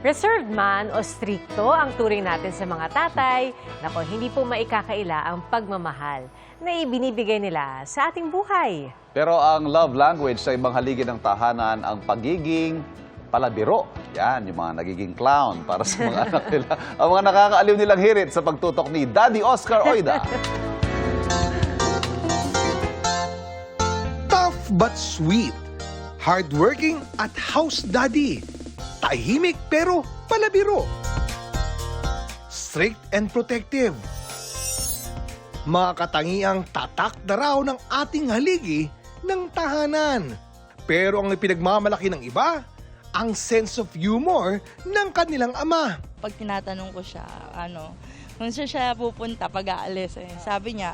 Reserved man o stricto ang turing natin sa mga tatay, nako hindi po maikakaila ang pagmamahal na ibinibigay nila sa ating buhay. Pero ang love language sa ibang haligi ng tahanan ang pagiging palabiro. Yan, yung mga nagiging clown para sa mga anak nila. Ang mga nakakaaliw nilang hirit sa pagtutok ni Daddy Oscar Oida. Tough but sweet. Hardworking at house daddy. Tahimik pero palabiro. Strict and protective. Mga katangiang tatak na raw ng ating haligi ng tahanan. Pero ang pinagmamalaki ng iba, ang sense of humor ng kanilang ama. Pag tinatanong ko siya, kung saan siya pupunta pag aalis, sabi niya,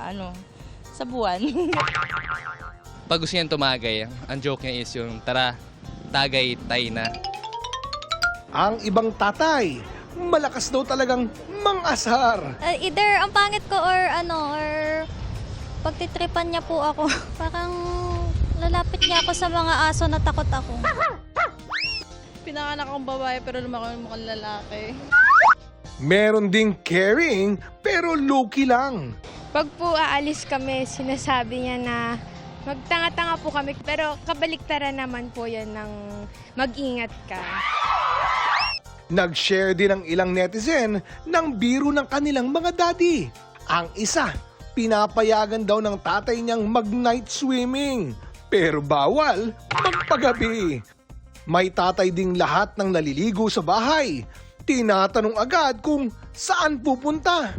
sa buwan. Pag gusto niyang tumagay, ang joke niya is yung, tara, tagay, tay na. Ang ibang tatay, malakas daw talagang mangasar. Either ang pangit ko or pagtitripan niya po ako. Parang lalapit niya ako sa mga aso na takot ako. Pinanganak akong babae pero lumaki mukhang lalaki. Meron ding caring pero low-key lang. Pag po aalis kami, sinasabi niya na magtanga-tanga po kami, pero kabaliktaran naman po yan ng mag-ingat ka. Nag-share din ang ilang netizen ng biro ng kanilang mga daddy. Ang isa, pinapayagan daw ng tatay niyang mag-night swimming. Pero bawal pagpagabi. May tatay ding lahat ng naliligo sa bahay. Tinatanong agad kung saan pupunta.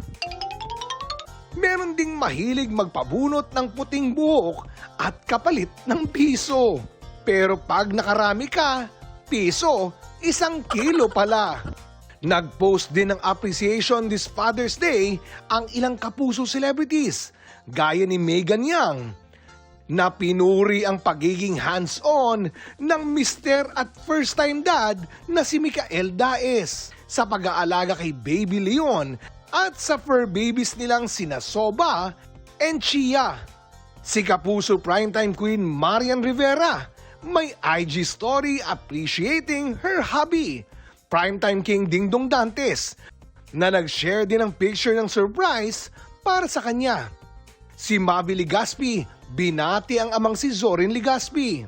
Meron ding mahilig magpabunot ng puting buhok at kapalit ng piso. Pero pag nakarami ka, piso, 1 kilo pala. Nag-post din ng appreciation this Father's Day ang ilang kapuso celebrities, gaya ni Megan Yang, na pinuri ang pagiging hands-on ng Mr. at first-time dad na si Mikael Daes sa pag-aalaga kay Baby Leon at sa fur babies nilang sina Soba and Chia. Si kapuso primetime queen Marian Rivera may IG story appreciating her hobby. Primetime king Dingdong Dantes na nag-share din ng picture ng surprise para sa kanya. Si Mavi Legaspi binati ang amang si Zorin Legaspi.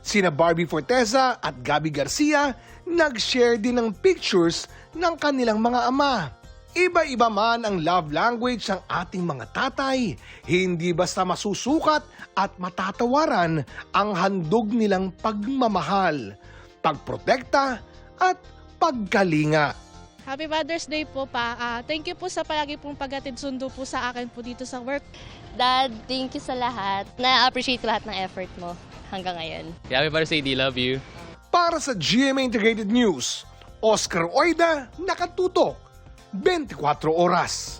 Sina Barbie Forteza at Gabby Garcia nag-share din ng pictures ng kanilang mga ama. Iba-iba man ang love language ng ating mga tatay, hindi basta masusukat at matatawaran ang handog nilang pagmamahal, pagprotekta at pagkalinga. Happy Father's Day po pa. Thank you po sa palagi pong paghatid sundo po sa akin po dito sa work. Dad, thank you sa lahat. Na-appreciate ko lahat ng effort mo hanggang ngayon. Happy Father's Day, D. Love you. Para sa GMA Integrated News, Oscar Oida, nakatutok, 24 oras.